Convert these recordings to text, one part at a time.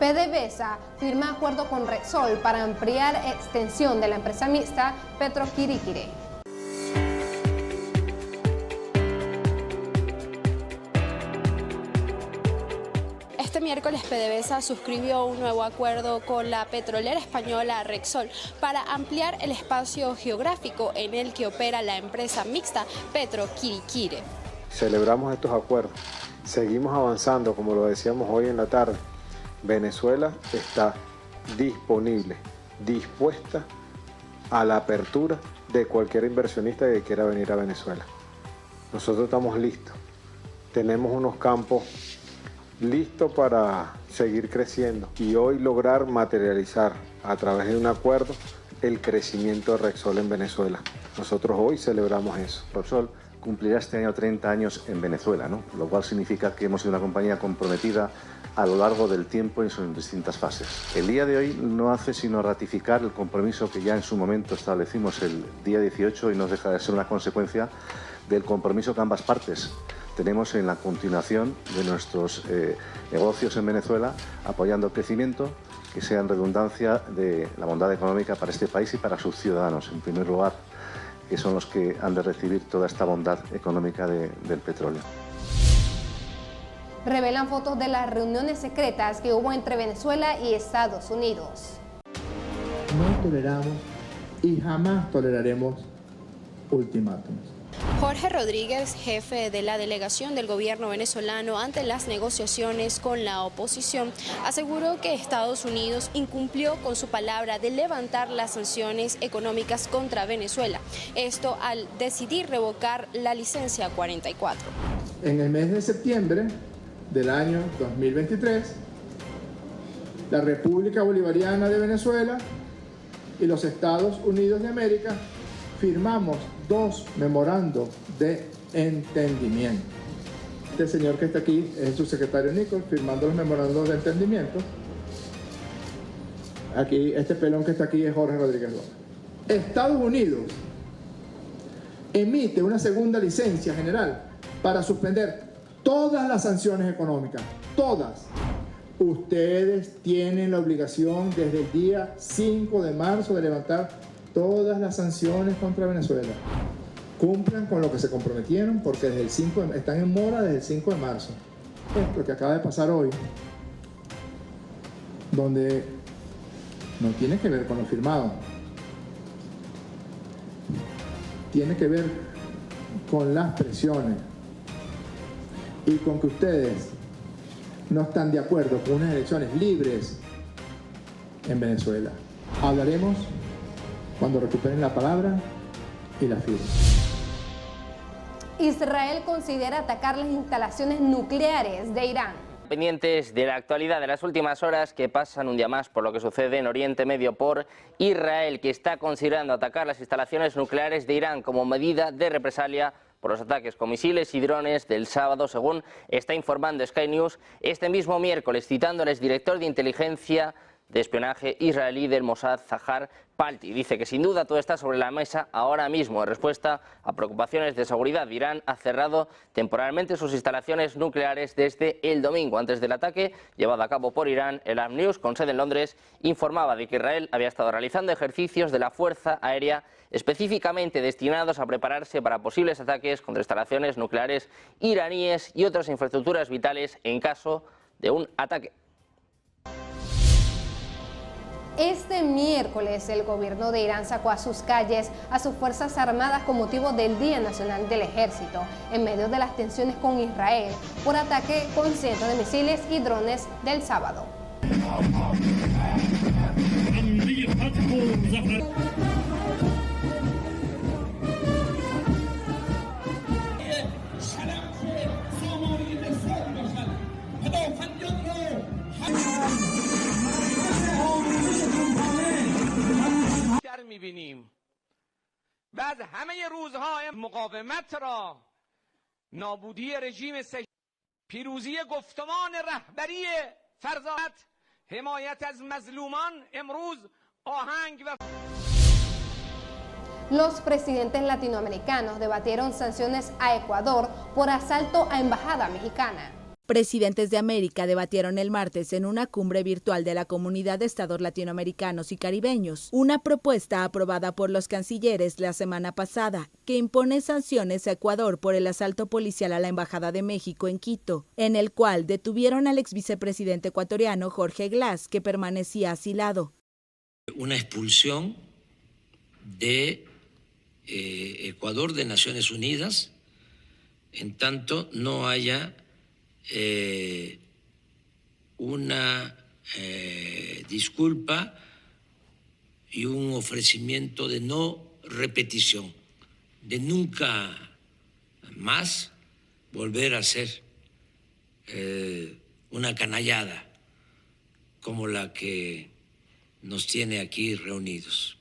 PDVSA firma acuerdo con Repsol para ampliar extensión de la empresa mixta Petroquiriquire. Este miércoles PDVSA suscribió un nuevo acuerdo con la petrolera española Repsol para ampliar el espacio geográfico en el que opera la empresa mixta Petroquiriquire. Celebramos estos acuerdos, seguimos avanzando, como lo decíamos hoy en la tarde. Venezuela está disponible, dispuesta a la apertura de cualquier inversionista que quiera venir a Venezuela. Nosotros estamos listos, tenemos unos campos listos para seguir creciendo y hoy lograr materializar a través de un acuerdo el crecimiento de Repsol en Venezuela. Nosotros hoy celebramos eso. Repsol cumplirá este año 30 años en Venezuela, ¿no? Lo cual significa que hemos sido una compañía comprometida a lo largo del tiempo en sus distintas fases. El día de hoy no hace sino ratificar el compromiso que ya en su momento establecimos el día 18 y no deja de ser una consecuencia del compromiso que ambas partes tenemos en la continuación de nuestros negocios en Venezuela, apoyando el crecimiento que sea en redundancia de la bondad económica para este país y para sus ciudadanos, en primer lugar, que son los que han de recibir toda esta bondad económica del petróleo. Revelan fotos de las reuniones secretas que hubo entre Venezuela y Estados Unidos. No toleramos y jamás toleraremos ultimátums. Jorge Rodríguez, jefe de la delegación del gobierno venezolano ante las negociaciones con la oposición, aseguró que Estados Unidos incumplió con su palabra de levantar las sanciones económicas contra Venezuela. Esto al decidir revocar la licencia 44. En el mes de septiembre del año 2023, la República Bolivariana de Venezuela y los Estados Unidos de América firmamos 2 memorandos de entendimiento. Este señor que está aquí es el subsecretario Nichols firmando los memorandos de entendimiento. Aquí, este pelón que está aquí es Jorge Rodríguez Gómez. Estados Unidos emite una segunda licencia general para suspender todas las sanciones económicas, todas. Ustedes tienen la obligación desde el día 5 de marzo de levantar todas las sanciones contra Venezuela. Cumplan con lo que se comprometieron porque desde el 5 están en mora desde el 5 de marzo. Esto que acaba de pasar hoy, donde no tiene que ver con lo firmado, tiene que ver con las presiones y con que ustedes no están de acuerdo con unas elecciones libres en Venezuela. Hablaremos cuando recuperen la palabra y la firma. Israel considera atacar las instalaciones nucleares de Irán. Pendientes de la actualidad de las últimas horas que pasan un día más por lo que sucede en Oriente Medio por Israel, que está considerando atacar las instalaciones nucleares de Irán como medida de represalia por los ataques con misiles y drones del sábado, según está informando Sky News este mismo miércoles, citando al exdirector de inteligencia de espionaje israelí del Mossad, Zahar Palti. Dice que sin duda todo está sobre la mesa ahora mismo. En respuesta a preocupaciones de seguridad, Irán ha cerrado temporalmente sus instalaciones nucleares desde el domingo. Antes del ataque llevado a cabo por Irán, el Am News, con sede en Londres, informaba de que Israel había estado realizando ejercicios de la Fuerza Aérea específicamente destinados a prepararse para posibles ataques contra instalaciones nucleares iraníes y otras infraestructuras vitales en caso de un ataque. Este miércoles el gobierno de Irán sacó a sus calles a sus fuerzas armadas con motivo del Día Nacional del Ejército, en medio de las tensiones con Israel por ataque con cientos de misiles y drones del sábado. می‌بینیم بعد همه روزهای مقاومت را نابودی رژیم پیروزی گفتمان رهبری فرزانت حمایت از مظلومان امروز آهنگ و Los presidentes latinoamericanos debatieron sanciones a Ecuador por asalto a embajada mexicana. Presidentes de América debatieron el martes en una cumbre virtual de la Comunidad de Estados Latinoamericanos y Caribeños una propuesta aprobada por los cancilleres la semana pasada que impone sanciones a Ecuador por el asalto policial a la Embajada de México en Quito, en el cual detuvieron al exvicepresidente ecuatoriano Jorge Glass, que permanecía asilado. Una expulsión de Ecuador de Naciones Unidas en tanto no haya una disculpa y un ofrecimiento de no repetición, de nunca más volver a ser una canallada como la que nos tiene aquí reunidos.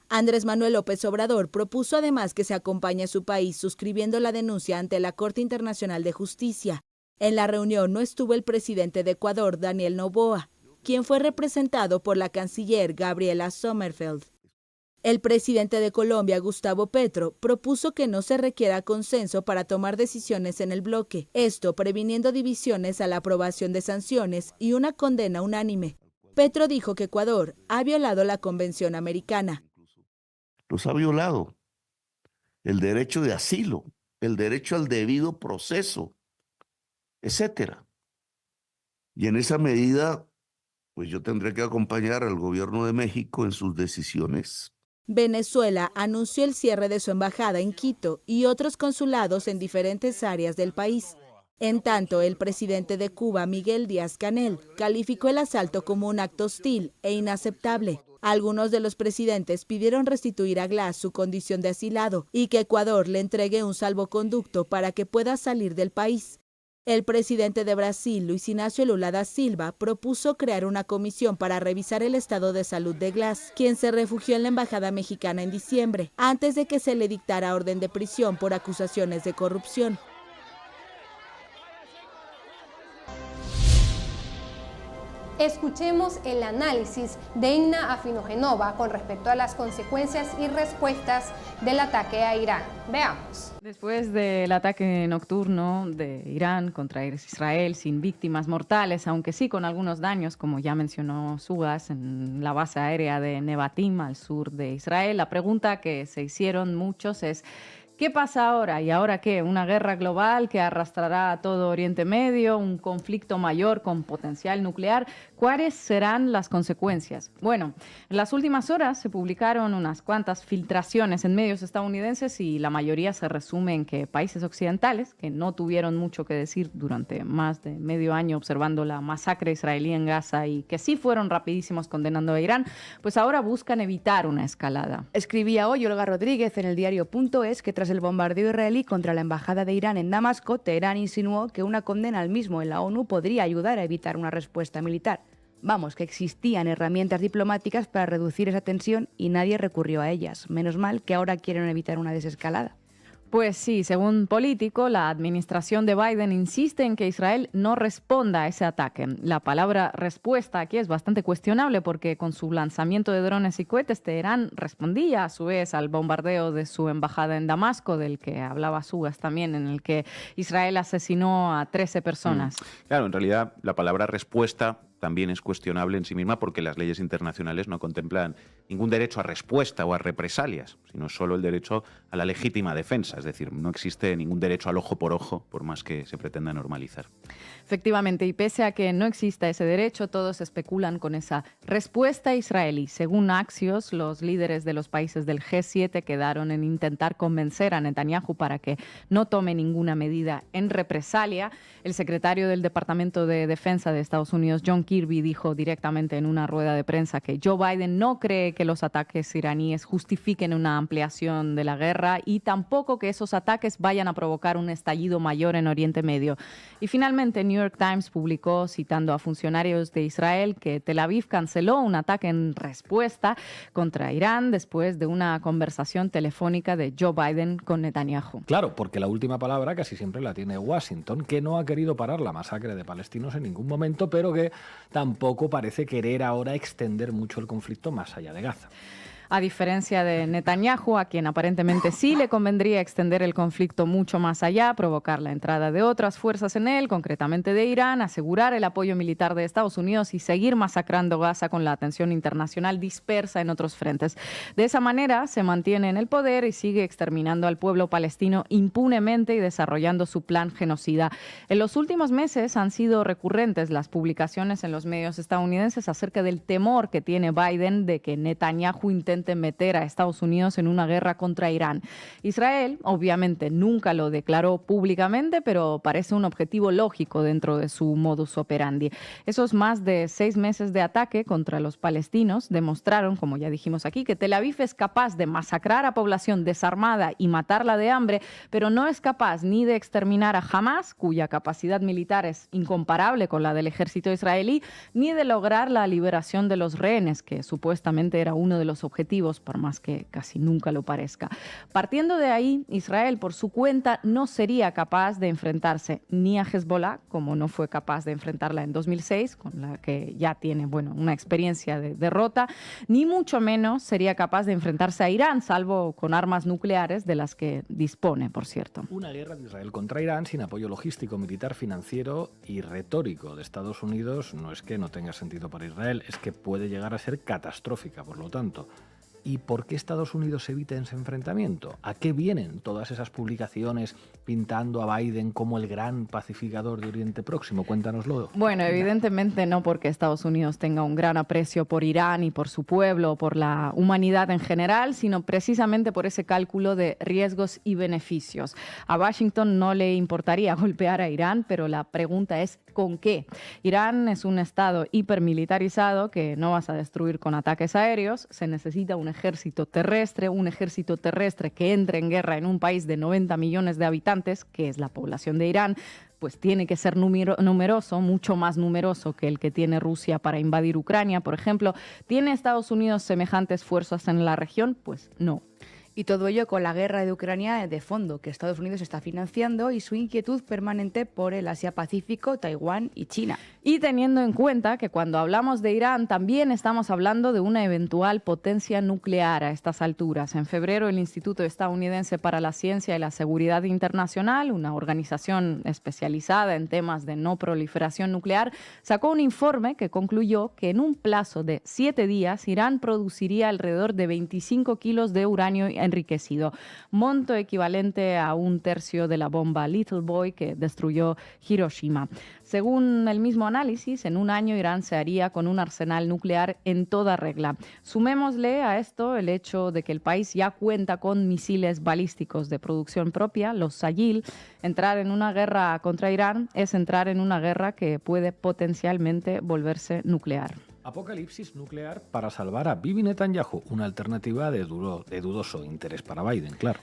Andrés Manuel López Obrador propuso además que se acompañe a su país suscribiendo la denuncia ante la Corte Internacional de Justicia. En la reunión no estuvo el presidente de Ecuador, Daniel Noboa, quien fue representado por la canciller Gabriela Sommerfeld. El presidente de Colombia, Gustavo Petro, propuso que no se requiera consenso para tomar decisiones en el bloque, esto previniendo divisiones a la aprobación de sanciones y una condena unánime. Petro dijo que Ecuador ha violado la Convención Americana. Los ha violado. El derecho de asilo, el derecho al debido proceso, etcétera. Y en esa medida, pues yo tendré que acompañar al gobierno de México en sus decisiones. Venezuela anunció el cierre de su embajada en Quito y otros consulados en diferentes áreas del país. En tanto, el presidente de Cuba, Miguel Díaz-Canel, calificó el asalto como un acto hostil e inaceptable. Algunos de los presidentes pidieron restituir a Glass su condición de asilado y que Ecuador le entregue un salvoconducto para que pueda salir del país. El presidente de Brasil, Luis Inácio Lula da Silva, propuso crear una comisión para revisar el estado de salud de Glass, quien se refugió en la embajada mexicana en diciembre, antes de que se le dictara orden de prisión por acusaciones de corrupción. Escuchemos el análisis de Inna Afinogenova con respecto a las consecuencias y respuestas del ataque a Irán. Veamos. Después del ataque nocturno de Irán contra Israel sin víctimas mortales, aunque sí con algunos daños, como ya mencionó Sugas, en la base aérea de Nevatim, al sur de Israel, la pregunta que se hicieron muchos es: ¿qué pasa ahora? ¿Y ahora qué? ¿Una guerra global que arrastrará a todo Oriente Medio? ¿Un conflicto mayor con potencial nuclear? ¿Cuáles serán las consecuencias? Bueno, en las últimas horas se publicaron unas cuantas filtraciones en medios estadounidenses y la mayoría se resume en que países occidentales, que no tuvieron mucho que decir durante más de medio año observando la masacre israelí en Gaza y que sí fueron rapidísimos condenando a Irán, pues ahora buscan evitar una escalada. Escribía hoy Olga Rodríguez en el diario.es que tras el bombardeo israelí contra la embajada de Irán en Damasco, Teherán insinuó que una condena al mismo en la ONU podría ayudar a evitar una respuesta militar. Vamos, que existían herramientas diplomáticas para reducir esa tensión y nadie recurrió a ellas. Menos mal que ahora quieren evitar una desescalada. Pues sí, según Político, la administración de Biden insiste en que Israel no responda a ese ataque. La palabra respuesta aquí es bastante cuestionable porque con su lanzamiento de drones y cohetes, Teherán respondía a su vez al bombardeo de su embajada en Damasco, del que hablaba Sugas también, en el que Israel asesinó a 13 personas. Claro, en realidad la palabra respuesta también es cuestionable en sí misma porque las leyes internacionales no contemplan ningún derecho a respuesta o a represalias, sino solo el derecho a la legítima defensa. Es decir, no existe ningún derecho al ojo, por más que se pretenda normalizar. Efectivamente, y pese a que no exista ese derecho, todos especulan con esa respuesta israelí. Según Axios, los líderes de los países del G7 quedaron en intentar convencer a Netanyahu para que no tome ninguna medida en represalia. El secretario del Departamento de Defensa de Estados Unidos, John Kirby, dijo directamente en una rueda de prensa que Joe Biden no cree que los ataques iraníes justifiquen una ampliación de la guerra y tampoco que esos ataques vayan a provocar un estallido mayor en Oriente Medio. Y finalmente, New York Times publicó, citando a funcionarios de Israel, que Tel Aviv canceló un ataque en respuesta contra Irán después de una conversación telefónica de Joe Biden con Netanyahu. Claro, porque la última palabra casi siempre la tiene Washington, que no ha querido parar la masacre de palestinos en ningún momento, pero que tampoco parece querer ahora extender mucho el conflicto más allá de Gaza. a diferencia de Netanyahu, a quien aparentemente sí le convendría extender el conflicto mucho más allá, provocar la entrada de otras fuerzas en él, concretamente de Irán, asegurar el apoyo militar de Estados Unidos y seguir masacrando Gaza con la atención internacional dispersa en otros frentes. De esa manera se mantiene en el poder y sigue exterminando al pueblo palestino impunemente y desarrollando su plan genocida. En los últimos meses han sido recurrentes las publicaciones en los medios estadounidenses acerca del temor que tiene Biden de que Netanyahu intente meter a Estados Unidos en una guerra contra Irán. Israel, obviamente, nunca lo declaró públicamente, pero parece un objetivo lógico dentro de su modus operandi. Esos más de 6 meses de ataque contra los palestinos demostraron, como ya dijimos aquí, que Tel Aviv es capaz de masacrar a población desarmada y matarla de hambre, pero no es capaz ni de exterminar a Hamas, cuya capacidad militar es incomparable con la del ejército israelí, ni de lograr la liberación de los rehenes, que supuestamente era uno de los objetivos, por más que casi nunca lo parezca. Partiendo de ahí, Israel, por su cuenta, no sería capaz de enfrentarse ni a Hezbollah, como no fue capaz de enfrentarla en 2006, con la que ya tiene una experiencia de derrota, ni mucho menos sería capaz de enfrentarse a Irán, salvo con armas nucleares de las que dispone, por cierto. Una guerra de Israel contra Irán sin apoyo logístico, militar, financiero y retórico de Estados Unidos no es que no tenga sentido para Israel, es que puede llegar a ser catastrófica, por lo tanto. ¿Y por qué Estados Unidos evita ese enfrentamiento? ¿A qué vienen todas esas publicaciones pintando a Biden como el gran pacificador de Oriente Próximo? Cuéntanoslo. Bueno, evidentemente no porque Estados Unidos tenga un gran aprecio por Irán y por su pueblo o por la humanidad en general, sino precisamente por ese cálculo de riesgos y beneficios. A Washington no le importaría golpear a Irán, pero la pregunta es ¿con qué? Irán es un estado hipermilitarizado que no vas a destruir con ataques aéreos, se necesita un ejército terrestre que entre en guerra en un país de 90 millones de habitantes, que es la población de Irán, pues tiene que ser numeroso, mucho más numeroso que el que tiene Rusia para invadir Ucrania, por ejemplo. ¿Tiene Estados Unidos semejantes fuerzas en la región? Pues no. Y todo ello con la guerra de Ucrania de fondo, que Estados Unidos está financiando, y su inquietud permanente por el Asia-Pacífico, Taiwán y China. Y teniendo en cuenta que cuando hablamos de Irán también estamos hablando de una eventual potencia nuclear a estas alturas. En febrero, el Instituto Estadounidense para la Ciencia y la Seguridad Internacional, una organización especializada en temas de no proliferación nuclear, sacó un informe que concluyó que en un plazo de 7 días Irán produciría alrededor de 25 kilos de uranio enriquecido, monto equivalente a 1/3 de la bomba Little Boy que destruyó Hiroshima. Según el mismo análisis, en un año Irán se haría con un arsenal nuclear en toda regla. Sumémosle a esto el hecho de que el país ya cuenta con misiles balísticos de producción propia, los Sayil. Entrar en una guerra contra Irán es entrar en una guerra que puede potencialmente volverse nuclear. Apocalipsis nuclear para salvar a Bibi Netanyahu, una alternativa de dudoso interés para Biden, claro.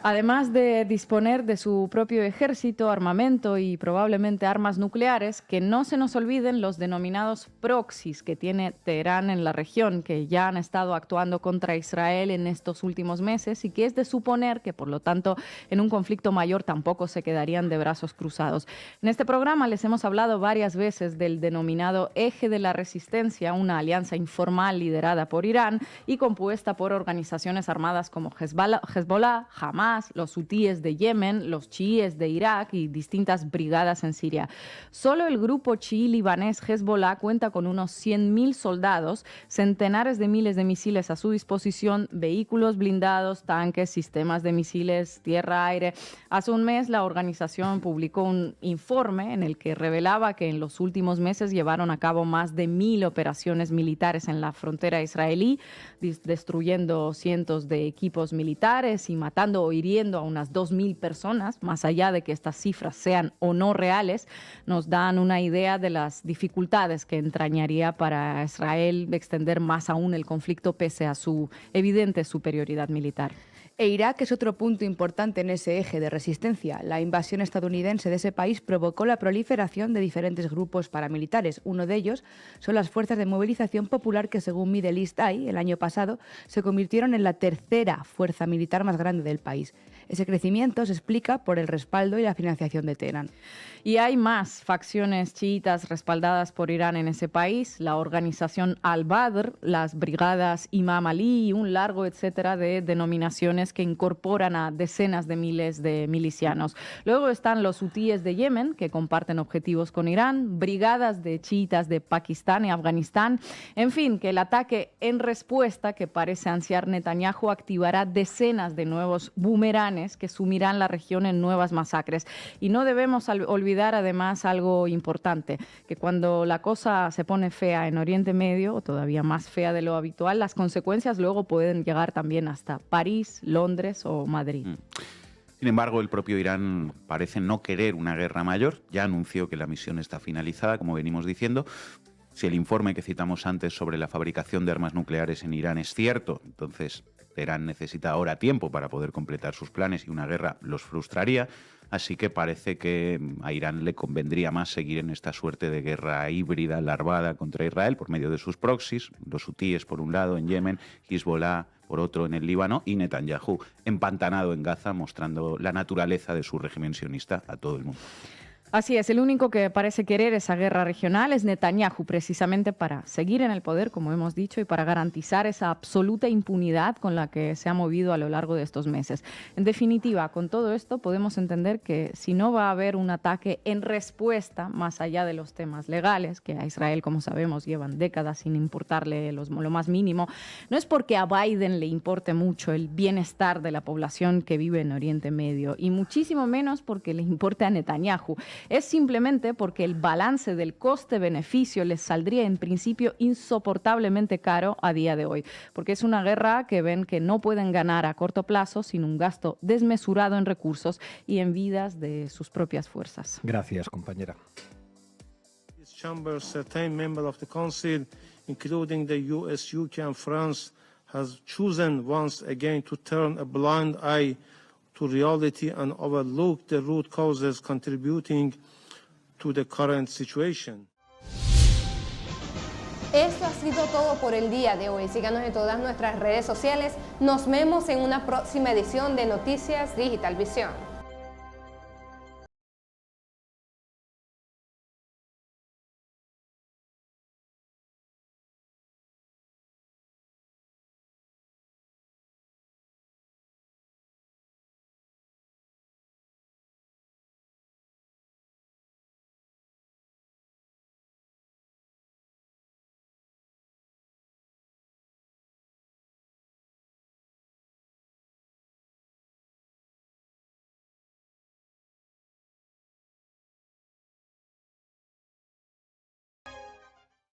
Además de disponer de su propio ejército, armamento y probablemente armas nucleares, que no se nos olviden los denominados proxies que tiene Teherán en la región, que ya han estado actuando contra Israel en estos últimos meses y que es de suponer que, por lo tanto, en un conflicto mayor tampoco se quedarían de brazos cruzados. En este programa les hemos hablado varias veces del denominado Eje de la Resistencia, una alianza informal liderada por Irán y compuesta por organizaciones armadas como Hezbollah, Hamas, los hutíes de Yemen, los chiíes de Irak y distintas brigadas en Siria. Solo el grupo chií libanés Hezbollah cuenta con unos 100.000 soldados, centenares de miles de misiles a su disposición, vehículos blindados, tanques, sistemas de misiles, tierra-aire. Hace un mes la organización publicó un informe en el que revelaba que en los últimos meses llevaron a cabo más de 1.000 operaciones militares en la frontera israelí, destruyendo cientos de equipos militares y matando o hiriendo a unas 2.000 personas. Más allá de que estas cifras sean o no reales, nos dan una idea de las dificultades que entrañaría para Israel extender más aún el conflicto pese a su evidente superioridad militar. E Irak es otro punto importante en ese eje de resistencia. La invasión estadounidense de ese país provocó la proliferación de diferentes grupos paramilitares. Uno de ellos son las Fuerzas de Movilización Popular que, según Middle East Eye, el año pasado se convirtieron en la tercera fuerza militar más grande del país. Ese crecimiento se explica por el respaldo y la financiación de Teherán. Y hay más facciones chiitas respaldadas por Irán en ese país, la organización Al-Badr, las brigadas Imam Ali y un largo etcétera de denominaciones que incorporan a decenas de miles de milicianos. Luego están los hutíes de Yemen, que comparten objetivos con Irán, brigadas de chiitas de Pakistán y Afganistán. En fin, que el ataque en respuesta que parece ansiar Netanyahu activará decenas de nuevos bumeranes que sumirán la región en nuevas masacres. Y no debemos olvidar además algo importante, que cuando la cosa se pone fea en Oriente Medio, o todavía más fea de lo habitual, las consecuencias luego pueden llegar también hasta París, Londres o Madrid. Sin embargo, el propio Irán parece no querer una guerra mayor. Ya anunció que la misión está finalizada, como venimos diciendo. Si el informe que citamos antes sobre la fabricación de armas nucleares en Irán es cierto, entonces Teherán necesita ahora tiempo para poder completar sus planes y una guerra los frustraría. Así que parece que a Irán le convendría más seguir en esta suerte de guerra híbrida, larvada contra Israel por medio de sus proxies, los hutíes por un lado en Yemen, Hezbollah por otro en el Líbano y Netanyahu empantanado en Gaza, mostrando la naturaleza de su régimen sionista a todo el mundo. Así es, el único que parece querer esa guerra regional es Netanyahu, precisamente para seguir en el poder, como hemos dicho, y para garantizar esa absoluta impunidad con la que se ha movido a lo largo de estos meses. En definitiva, con todo esto podemos entender que si no va a haber un ataque en respuesta, más allá de los temas legales, que a Israel, como sabemos, llevan décadas sin importarle lo más mínimo, no es porque a Biden le importe mucho el bienestar de la población que vive en Oriente Medio, y muchísimo menos porque le importe a Netanyahu. Es simplemente porque el balance del coste-beneficio les saldría en principio insoportablemente caro a día de hoy, porque es una guerra que ven que no pueden ganar a corto plazo sin un gasto desmesurado en recursos y en vidas de sus propias fuerzas. Gracias, compañera. Chambers, certain members of the Council, including the US, UK and France, has chosen once again to turn a blind eye to reality and overlook the root causes contributing to the current situation. Esto ha sido todo por el día de hoy. Síganos en todas nuestras redes sociales. Nos vemos en una próxima edición de Noticias Digital Visión.